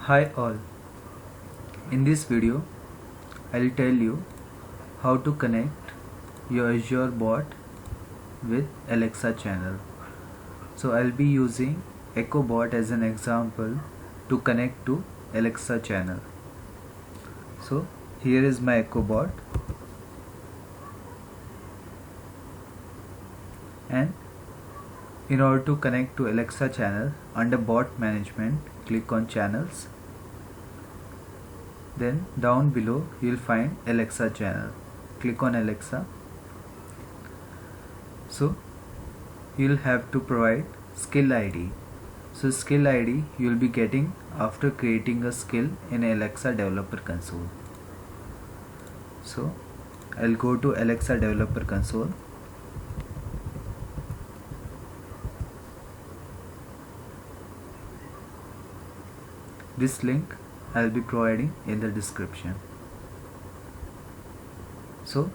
Hi all, in this video I'll tell you how to connect your Azure bot with Alexa channel. So I'll be using Echo Bot as an example to connect to Alexa channel. So here is my Echo Bot, and in order to connect to Alexa channel, under bot management click on channels. Then down below you will find Alexa channel. Click on Alexa. So you will have to provide skill ID. So skill ID you will be getting after creating a skill in Alexa developer console. So I'll go to Alexa developer console. This link I'll be providing in the description. So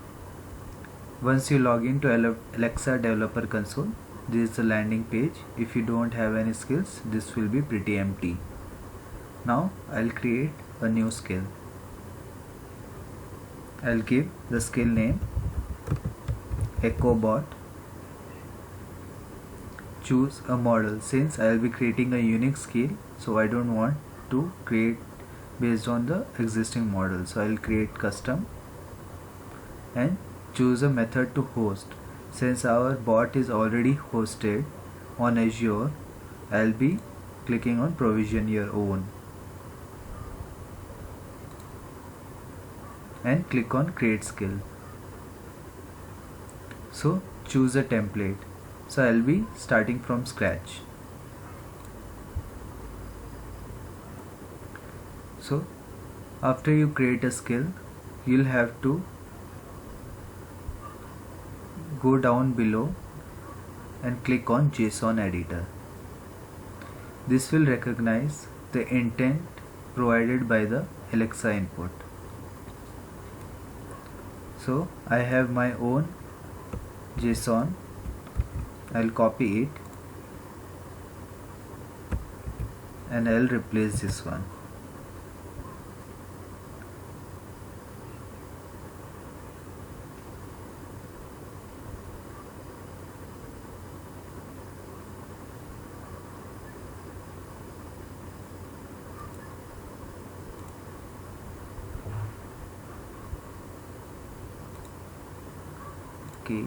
once you log into Alexa developer console, this is the landing page. If you don't have any skills, this will be pretty empty. Now I'll create a new skill. I'll give the skill name Echo Bot. Choose a model. Since I'll be creating a unique skill, so I don't want to create based on the existing model, so I'll create custom and choose a method to host. Since our bot is already hosted on Azure, I'll be clicking on provision your own and click on create skill. So choose a template. So I'll be starting from scratch. So after you create a skill, you'll have to go down below and click on JSON editor. This will recognize the intent provided by the Alexa input. So I have my own JSON. I'll copy it and I'll replace this one. Okay,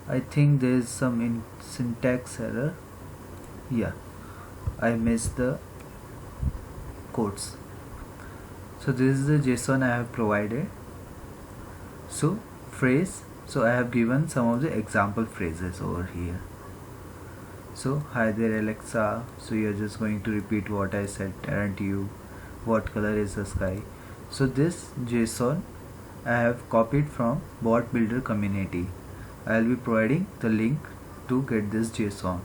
I think there is some syntax error. Yeah, I missed the quotes. So this is the JSON I have provided. So phrase, so I have given some of the example phrases over here. So hi there Alexa, so you're just going to repeat what I said, aren't you? What color is the sky? So this JSON I have copied from bot builder community. I will be providing the link to get this JSON.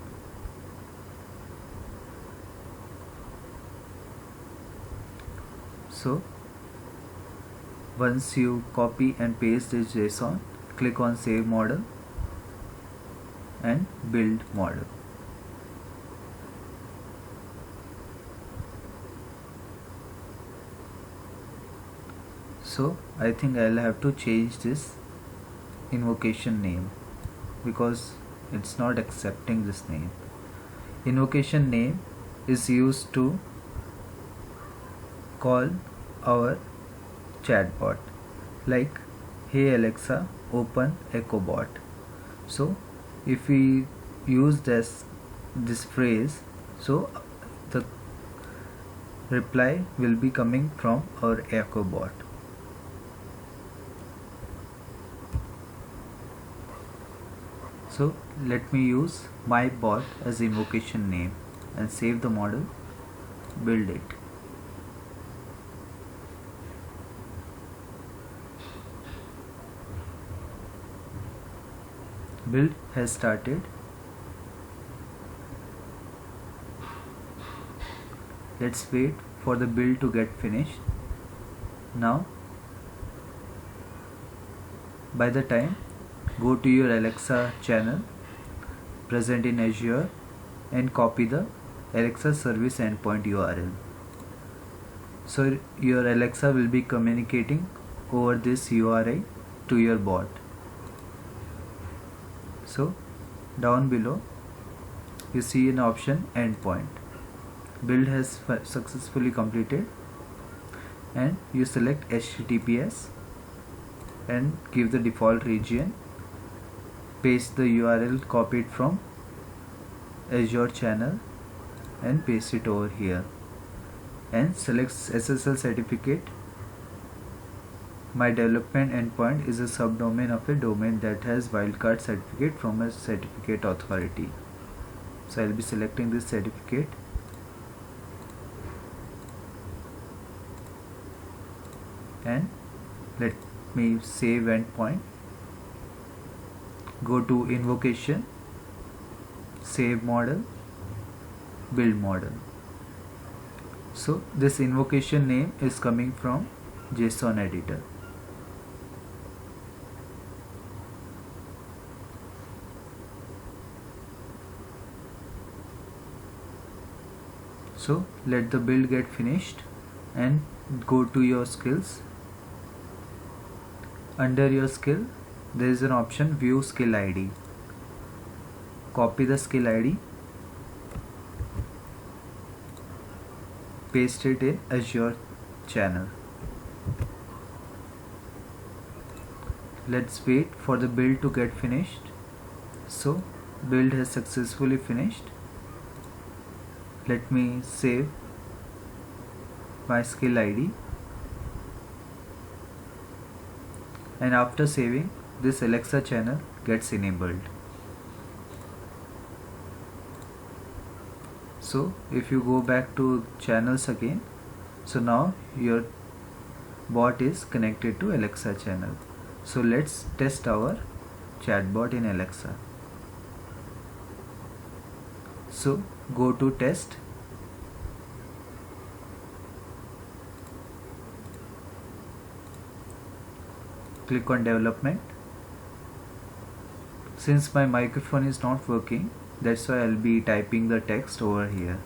So once you copy and paste this JSON, click on save model and build model. So I think I'll have to change this invocation name because it's not accepting this name. Invocation name is used to call our chatbot, like hey Alexa, open Echo Bot. So if we use this phrase, so the reply will be coming from our Echo Bot. So let me use my bot as invocation name and save the model, build it. Build has started. Let's wait for the build to get finished. Now by the time, go to your Alexa channel present in Azure and copy the Alexa service endpoint URL. So your Alexa will be communicating over this URI to your bot. So down below you see an option endpoint. Build has successfully completed, and you select HTTPS and give the default region, paste the URL copied from Azure channel and paste it over here, and select SSL certificate. My development endpoint is a subdomain of a domain that has wildcard certificate from a certificate authority. So I'll be selecting this certificate, and let me save endpoint. Go to invocation, save model, build model. So this invocation name is coming from JSON editor. So let the build get finished and go to your skills. Under your skill there is an option view skill ID. Copy the skill ID, paste it in Azure channel. Let's wait for the build to get finished. So build has successfully finished. Let me save my skill ID, and after saving, this Alexa channel gets enabled. So if you go back to channels again, so now your bot is connected to Alexa channel. So let's test our chatbot in Alexa. So go to test, click on development. Since my microphone is not working, that's why I'll be typing the text over here.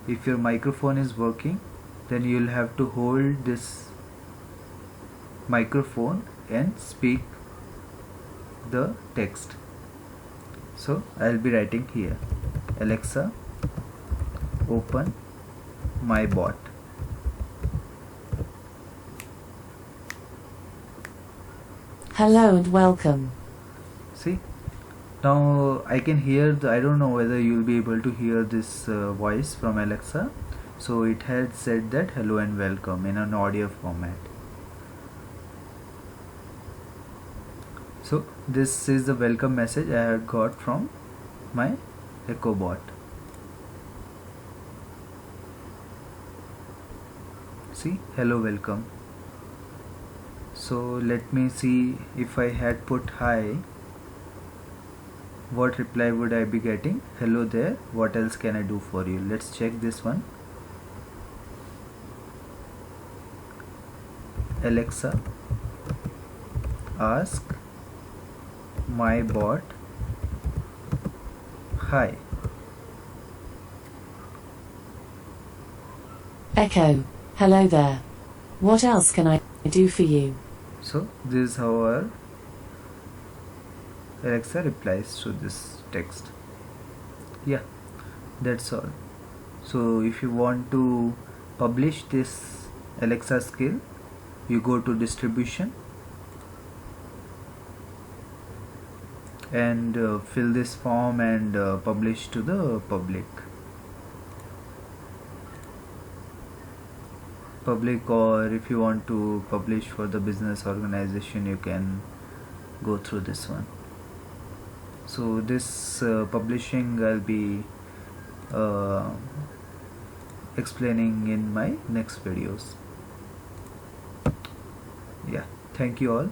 If your microphone is working, then you'll have to hold this microphone and speak the text. So I'll be writing here, Alexa, open my bot. Hello and welcome. See, now I can hear I don't know whether you'll be able to hear this voice from Alexa. So it had said that hello and welcome in an audio format. So this is the welcome message I had got from my Echo bot. See, hello, welcome. So let me see, if I had put hi, what reply would I be getting? Hello there, what else can I do for you? Let's check this one. Alexa, ask my bot hi. Echo, hello there. What else can I do for you? So this is how our Alexa replies to this text. Yeah, that's all. So if you want to publish this Alexa skill, you go to distribution and fill this form and publish to the public, or if you want to publish for the business organization, you can go through this one. So this publishing I'll be explaining in my next videos. Yeah, thank you all.